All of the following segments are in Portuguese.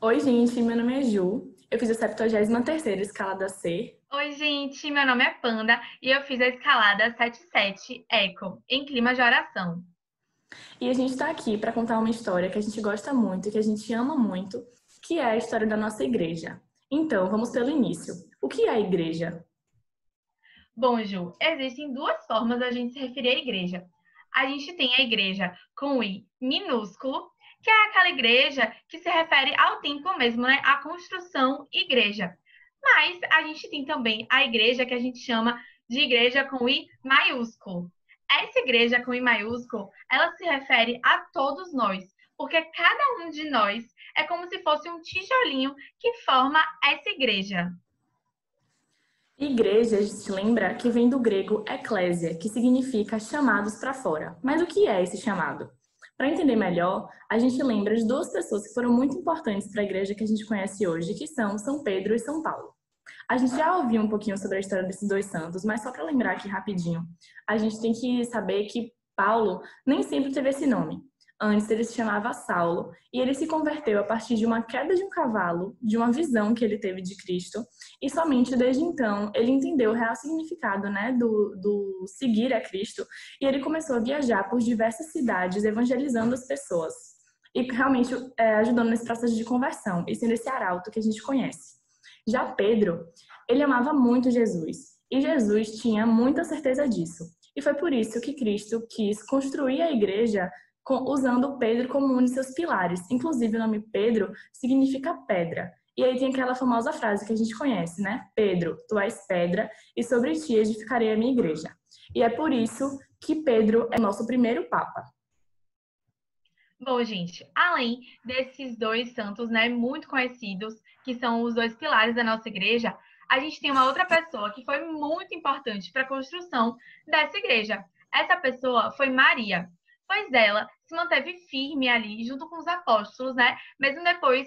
Oi, gente, meu nome é Ju. Eu fiz a 73ª escalada C Oi, gente, meu nome é Panda e eu fiz a escalada 77 Eco, em clima de oração. e a gente está aqui para contar uma história que a gente gosta muito, que a gente ama muito, que é a história da nossa igreja. Então, vamos pelo início. O que é a igreja? Bom, Ju, existem duas formas da gente se referir à igreja. A gente tem a igreja com I minúsculo, que é aquela igreja que se refere ao templo mesmo, né? A construção igreja. Mas a gente tem também a igreja que a gente chama de igreja com I maiúsculo. Essa igreja com I maiúsculo, ela se refere a todos nós, porque cada um de nós é como se fosse um tijolinho que forma essa igreja. Igreja, a gente lembra que vem do grego eklésia, que significa chamados para fora. Mas o que é esse chamado? Para entender melhor, a gente lembra de duas pessoas que foram muito importantes para a igreja que a gente conhece hoje, que são São Pedro e São Paulo. A gente já ouviu um pouquinho sobre a história desses dois santos, mas só para lembrar aqui rapidinho, a gente tem que saber que Paulo nem sempre teve esse nome. Antes ele se chamava Saulo e ele se converteu a partir de uma queda de um cavalo, de uma visão que ele teve de Cristo, e somente desde então ele entendeu o real significado, né, do seguir a Cristo, e ele começou a viajar por diversas cidades evangelizando as pessoas e realmente ajudando nesse processo de conversão e sendo esse arauto que a gente conhece. Já Pedro, ele amava muito Jesus e Jesus tinha muita certeza disso. E foi por isso que Cristo quis construir a igreja usando Pedro como um de seus pilares. Inclusive, o nome Pedro significa pedra. E aí tem aquela famosa frase que a gente conhece, né? Pedro, tu és pedra, e sobre ti edificarei a minha igreja. E é por isso que Pedro é nosso primeiro papa. Bom, gente, além desses dois santos, né, muito conhecidos, que são os dois pilares da nossa igreja, a gente tem uma outra pessoa que foi muito importante para a construção dessa igreja. Essa pessoa foi Maria, pois ela se manteve firme ali junto com os apóstolos, né? Mesmo depois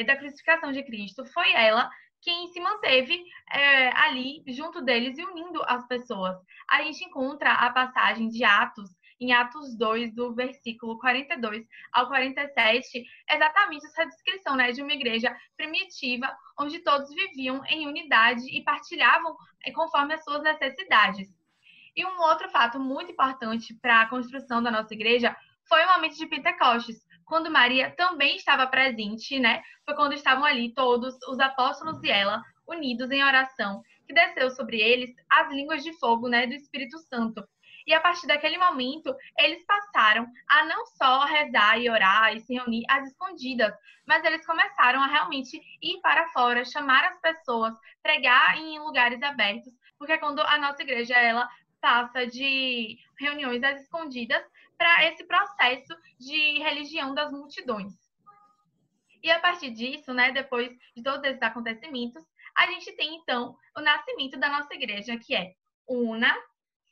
da crucificação de Cristo, foi ela quem se manteve ali junto deles e unindo as pessoas. A gente encontra a passagem de Atos em Atos 2, do versículo 42 ao 47, exatamente essa descrição, né, de uma igreja primitiva, onde todos viviam em unidade e partilhavam conforme as suas necessidades. E um outro fato muito importante para a construção da nossa igreja foi o momento de Pentecostes, quando Maria também estava presente, né? Foi quando estavam ali todos os apóstolos e ela unidos em oração, que desceu sobre eles as línguas de fogo, né, do Espírito Santo. E a partir daquele momento, eles passaram a não só rezar e orar e se reunir às escondidas, mas eles começaram a realmente ir para fora, chamar as pessoas, pregar em lugares abertos, porque quando a nossa igreja ela passa de reuniões às escondidas para esse processo de religião das multidões. E a partir disso, né, depois de todos esses acontecimentos, a gente tem então o nascimento da nossa igreja, que é una,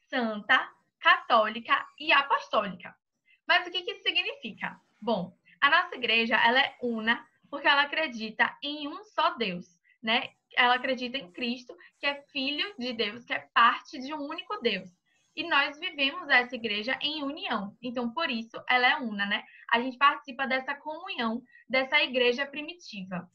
santa, católica e apostólica. Mas o que isso significa? Bom, a nossa igreja ela é una porque ela acredita em um só Deus, né? Ela acredita em Cristo, que é filho de Deus, que é parte de um único Deus. E nós vivemos essa igreja em união. Então, por isso, ela é una, né? A gente participa dessa comunhão, dessa igreja primitiva.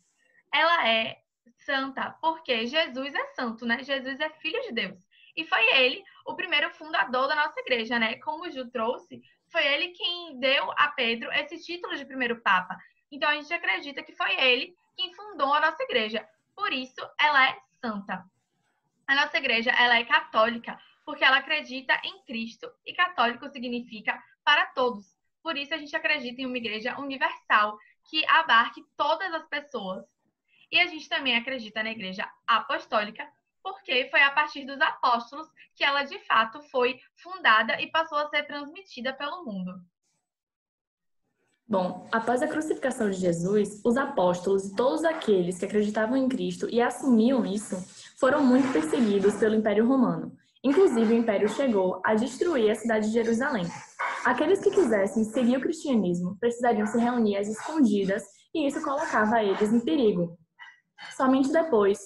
Ela é santa porque Jesus é santo, né? Jesus é filho de Deus. E foi ele o primeiro fundador da nossa igreja, né? Como o Ju trouxe, foi ele quem deu a Pedro esse título de primeiro papa. Então a gente acredita que foi ele quem fundou a nossa igreja. Por isso ela é santa. A nossa igreja ela é católica porque ela acredita em Cristo e católico significa para todos. Por isso a gente acredita em uma igreja universal que abarque todas as pessoas. E a gente também acredita na igreja apostólica, porque foi a partir dos apóstolos que ela de fato foi fundada e passou a ser transmitida pelo mundo. Bom, após a crucificação de Jesus, os apóstolos e todos aqueles que acreditavam em Cristo e assumiam isso foram muito perseguidos pelo Império Romano. Inclusive, o Império chegou a destruir a cidade de Jerusalém. Aqueles que quisessem seguir o cristianismo precisariam se reunir às escondidas e isso colocava eles em perigo. Somente depois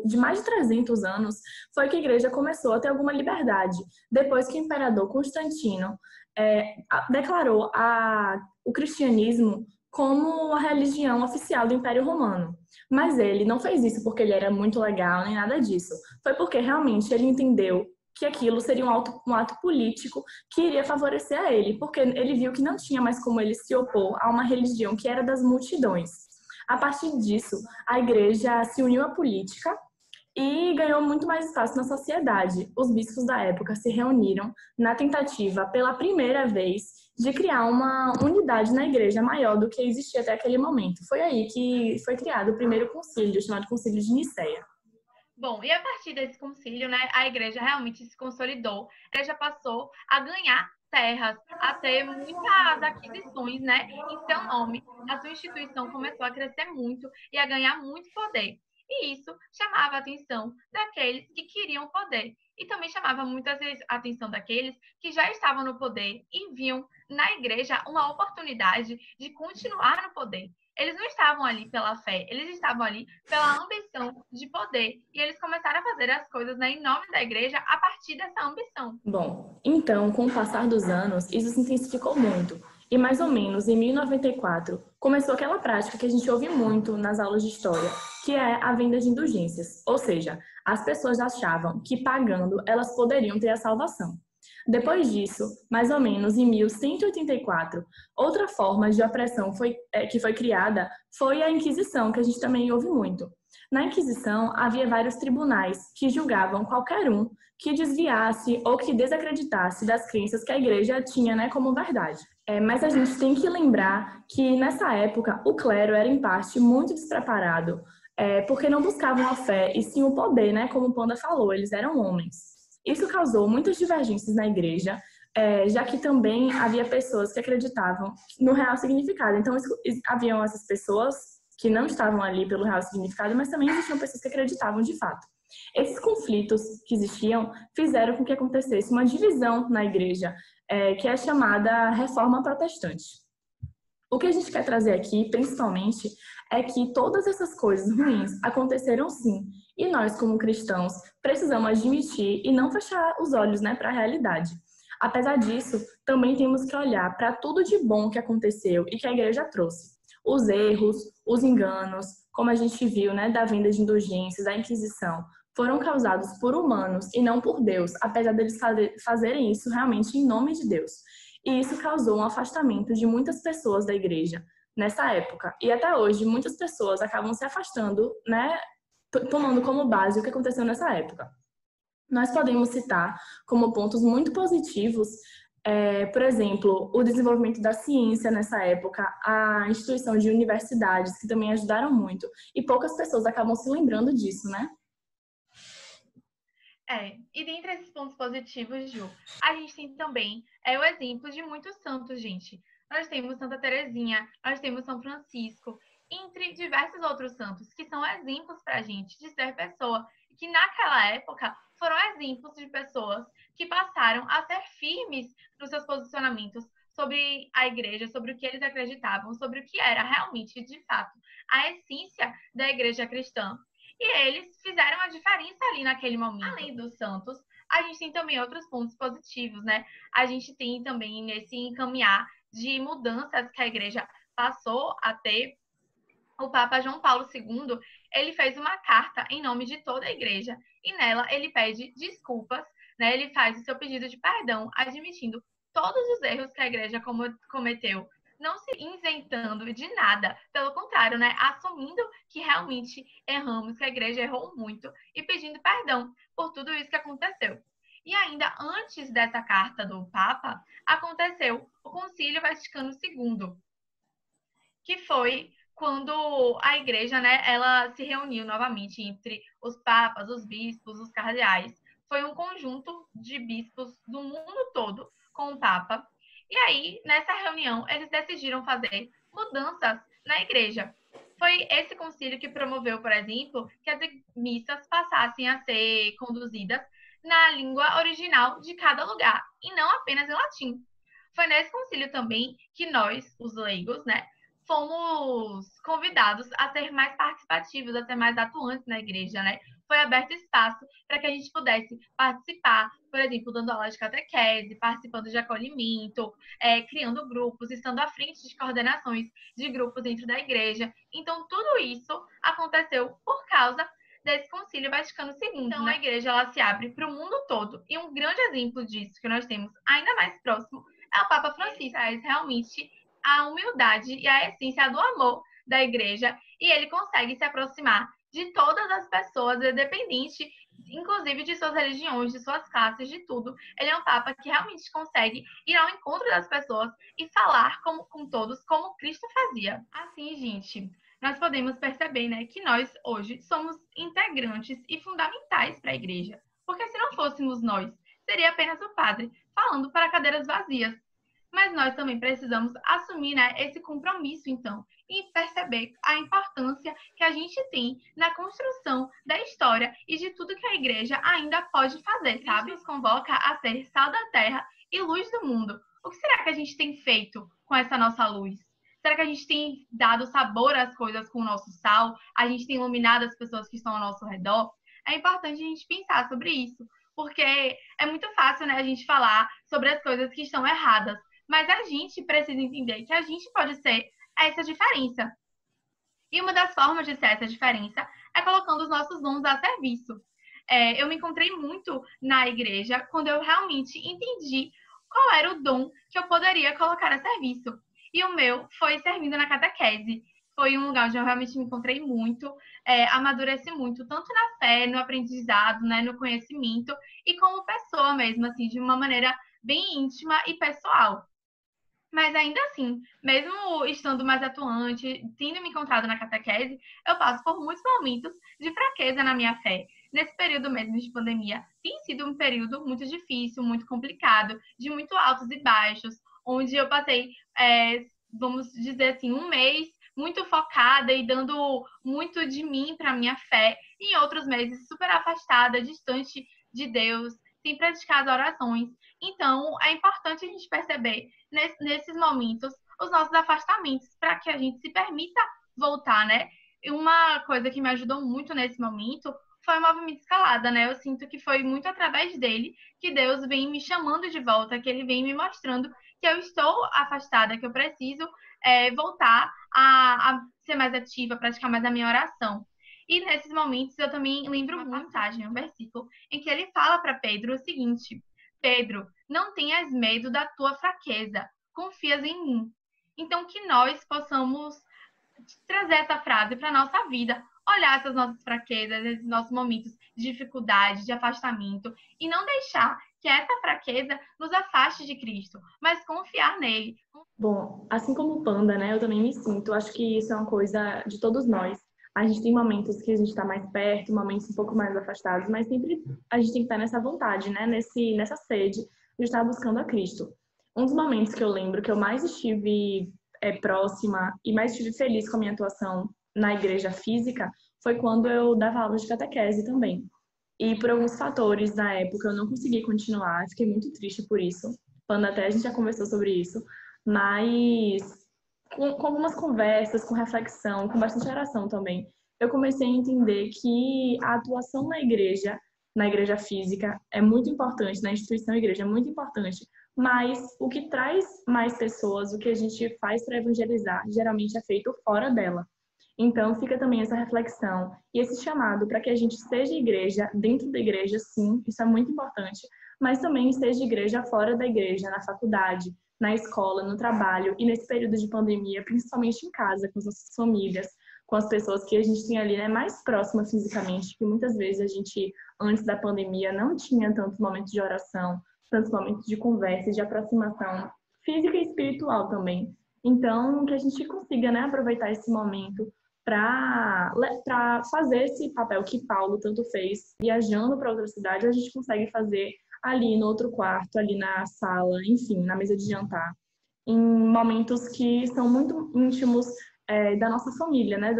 de mais de 300 anos foi que a igreja começou a ter alguma liberdade, depois que o imperador Constantino declarou o cristianismo como a religião oficial do Império Romano. Mas ele não fez isso porque ele era muito legal, nem nada disso. Foi porque realmente ele entendeu que aquilo seria um ato político que iria favorecer a ele, porque ele viu que não tinha mais como ele se opor a uma religião que era das multidões. A partir disso, a igreja se uniu à política e ganhou muito mais espaço na sociedade. Os bispos da época se reuniram na tentativa, pela primeira vez, de criar uma unidade na igreja maior do que existia até aquele momento. Foi aí que foi criado o primeiro concílio, chamado Concílio de Nicéia. Bom, e a partir desse concílio, né, a igreja realmente se consolidou. A igreja passou a ganhar terras, a ter muitas aquisições, né, em seu nome. A sua instituição começou a crescer muito e a ganhar muito poder. E isso chamava a atenção daqueles que queriam poder. E também chamava muitas vezes a atenção daqueles que já estavam no poder e viam na igreja uma oportunidade de continuar no poder. Eles não estavam ali pela fé, eles estavam ali pela ambição de poder. E eles começaram a fazer as coisas, né, em nome da igreja a partir dessa ambição. Bom, então, com o passar dos anos, isso se intensificou muito. E mais ou menos em 1094, começou aquela prática que a gente ouve muito nas aulas de história, que é a venda de indulgências. Ou seja, as pessoas achavam que pagando elas poderiam ter a salvação. Depois disso, mais ou menos em 1184, outra forma de opressão que foi criada foi a Inquisição, que a gente também ouve muito. Na Inquisição, havia vários tribunais que julgavam qualquer um que desviasse ou que desacreditasse das crenças que a igreja tinha, né, como verdade. Mas a gente tem que lembrar que, nessa época, o clero era, em parte, muito despreparado, porque não buscavam a fé e sim o poder, né, como o Panda falou, eles eram homens. Isso causou muitas divergências na igreja, já que também havia pessoas que acreditavam no real significado. Então, haviam essas pessoas que não estavam ali pelo real significado, mas também existiam pessoas que acreditavam de fato. Esses conflitos que existiam fizeram com que acontecesse uma divisão na igreja, que é chamada Reforma Protestante. O que a gente quer trazer aqui, principalmente, é que todas essas coisas ruins aconteceram sim, e nós, como cristãos, precisamos admitir e não fechar os olhos, né, para a realidade. Apesar disso, também temos que olhar para tudo de bom que aconteceu e que a igreja trouxe. Os erros, os enganos, como a gente viu, né, da venda de indulgências, da Inquisição, foram causados por humanos e não por Deus, apesar deles fazerem isso realmente em nome de Deus. E isso causou um afastamento de muitas pessoas da igreja nessa época. E até hoje, muitas pessoas acabam se afastando, né, tomando como base o que aconteceu nessa época. Nós podemos citar como pontos muito positivos, por exemplo, o desenvolvimento da ciência nessa época, a instituição de universidades, que também ajudaram muito. E poucas pessoas acabam se lembrando disso, né? E dentre esses pontos positivos, Ju, a gente tem também o exemplo de muitos santos, gente. Nós temos Santa Teresinha, nós temos São Francisco, entre diversos outros santos, que são exemplos para a gente de ser pessoa, que naquela época foram exemplos de pessoas que passaram a ser firmes nos seus posicionamentos sobre a igreja, sobre o que eles acreditavam, sobre o que era realmente, de fato, a essência da igreja cristã. E eles fizeram a diferença ali naquele momento. Além dos santos, a gente tem também outros pontos positivos, né? A gente tem também nesse encaminhar de mudanças que a igreja passou a ter. O Papa João Paulo II, ele fez uma carta em nome de toda a igreja e nela ele pede desculpas, né? Ele faz o seu pedido de perdão, admitindo todos os erros que a igreja cometeu, não se isentando de nada, pelo contrário, né, assumindo que realmente erramos, que a igreja errou muito e pedindo perdão por tudo isso que aconteceu. E ainda antes dessa carta do Papa, aconteceu o Concílio Vaticano II, que foi quando a igreja, né, ela se reuniu novamente entre os papas, os bispos, os cardeais. Foi um conjunto de bispos do mundo todo com o Papa. E aí, nessa reunião, eles decidiram fazer mudanças na igreja. Foi esse concílio que promoveu, por exemplo, que as missas passassem a ser conduzidas na língua original de cada lugar, e não apenas em latim. Foi nesse concílio também que nós, os leigos, né, fomos convidados a ser mais participativos, a ser mais atuantes na igreja, né? Foi aberto espaço para que a gente pudesse participar, por exemplo, dando aula de catequese, participando de acolhimento, criando grupos, estando à frente de coordenações de grupos dentro da igreja. Então, tudo isso aconteceu por causa desse Concílio Vaticano II. Então, né? A igreja ela se abre para o mundo todo. E um grande exemplo disso que nós temos ainda mais próximo é o Papa Francisco. Traz realmente a humildade e a essência do amor da igreja, e ele consegue se aproximar de todas as pessoas, independente, inclusive de suas religiões, de suas classes, de tudo. Ele é um Papa que realmente consegue ir ao encontro das pessoas e falar com todos, como Cristo fazia. Assim, gente, nós podemos perceber, né, que nós hoje somos integrantes e fundamentais para a igreja. Porque se não fôssemos nós, seria apenas o padre falando para cadeiras vazias. Mas nós também precisamos assumir, né, esse compromisso, então, e perceber a importância que a gente tem na construção da história e de tudo que a igreja ainda pode fazer, sabe? Nos convoca a ser sal da terra e luz do mundo. O que será que a gente tem feito com essa nossa luz? Será que a gente tem dado sabor às coisas com o nosso sal? A gente tem iluminado as pessoas que estão ao nosso redor? É importante a gente pensar sobre isso, porque é muito fácil, né, a gente falar sobre as coisas que estão erradas, mas a gente precisa entender que a gente pode ser essa diferença. E uma das formas de ser essa diferença é colocando os nossos dons a serviço. Eu me encontrei muito na igreja quando eu realmente entendi qual era o dom que eu poderia colocar a serviço. E o meu foi servindo na catequese. Foi um lugar onde eu realmente me encontrei muito, amadureci muito, tanto na fé, no aprendizado, né, no conhecimento, e como pessoa mesmo, assim, de uma maneira bem íntima e pessoal. Mas ainda assim, mesmo estando mais atuante, tendo me encontrado na catequese, eu passo por muitos momentos de fraqueza na minha fé. Nesse período mesmo de pandemia, tem sido um período muito difícil, muito complicado, de muito altos e baixos, onde eu passei, vamos dizer assim, um mês muito focada e dando muito de mim para minha fé, e em outros meses super afastada, distante de Deus, sem praticar as orações. Então, é importante a gente perceber nesses momentos os nossos afastamentos para que a gente se permita voltar, né? E uma coisa que me ajudou muito nesse momento foi o movimento escalada, né? Eu sinto que foi muito através dele que Deus vem me chamando de volta, que ele vem me mostrando que eu estou afastada, que eu preciso voltar a ser mais ativa, praticar mais a minha oração. E nesses momentos eu também lembro uma passagem, um versículo, em que ele fala para Pedro o seguinte: Pedro, não tenhas medo da tua fraqueza, confias em mim. Então, que nós possamos trazer essa frase para a nossa vida, olhar essas nossas fraquezas, esses nossos momentos de dificuldade, de afastamento, e não deixar que essa fraqueza nos afaste de Cristo, mas confiar nele. Bom, assim como o Panda, né, eu também me sinto, acho que isso é uma coisa de todos nós. A gente tem momentos que a gente está mais perto, momentos um pouco mais afastados, mas sempre a gente tem que estar nessa vontade, né, nessa sede de estar buscando a Cristo. Um dos momentos que eu lembro que eu mais estive próxima e mais estive feliz com a minha atuação na igreja física foi quando eu dava aula de catequese também. E por alguns fatores na época eu não consegui continuar, fiquei muito triste por isso. Panda, até a gente já conversou sobre isso, mas com algumas conversas, com reflexão, com bastante oração também, eu comecei a entender que a atuação na igreja física, é muito importante, na instituição igreja é muito importante, mas o que traz mais pessoas, o que a gente faz para evangelizar, geralmente é feito fora dela. Então, fica também essa reflexão e esse chamado para que a gente seja igreja, dentro da igreja, sim, isso é muito importante, mas também seja igreja fora da igreja, na faculdade, na escola, no trabalho e nesse período de pandemia, principalmente em casa, com as nossas famílias, com as pessoas que a gente tem ali, né, mais próximas fisicamente, que muitas vezes a gente, antes da pandemia, não tinha tantos momentos de oração, tantos momentos de conversa, de aproximação física e espiritual também. Então, que a gente consiga, né, aproveitar esse momento para fazer esse papel que Paulo tanto fez, viajando para outra cidade, a gente consegue fazer ali no outro quarto, ali na sala, enfim, na mesa de jantar, em momentos que são muito íntimos da nossa família, né,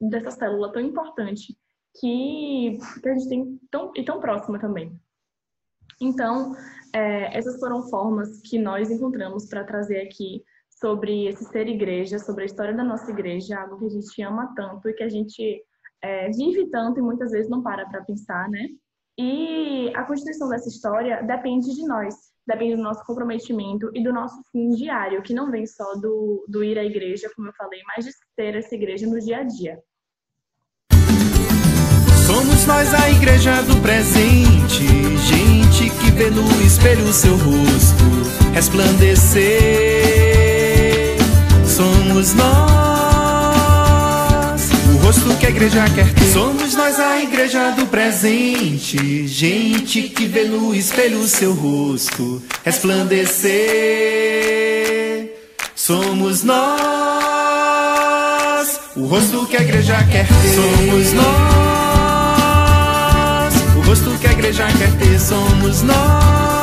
dessa célula tão importante que a gente tem tão próxima também. Então, essas foram formas que nós encontramos para trazer aqui sobre esse ser igreja, sobre a história da nossa igreja, algo que a gente ama tanto e que a gente vive tanto e muitas vezes não para pensar, né? E a construção dessa história depende de nós, depende do nosso comprometimento e do nosso fim diário, que não vem só do ir à igreja, como eu falei, mas de ter essa igreja no dia a dia. Somos nós a igreja do presente, gente que vê no espelho o seu rosto resplandecer. Somos nós, o rosto que a igreja quer ter. Somos nós a igreja do presente, gente que vê no espelho o seu rosto resplandecer. Somos nós, o rosto que a igreja quer ter. Somos nós, o rosto que a igreja quer ter. Somos nós.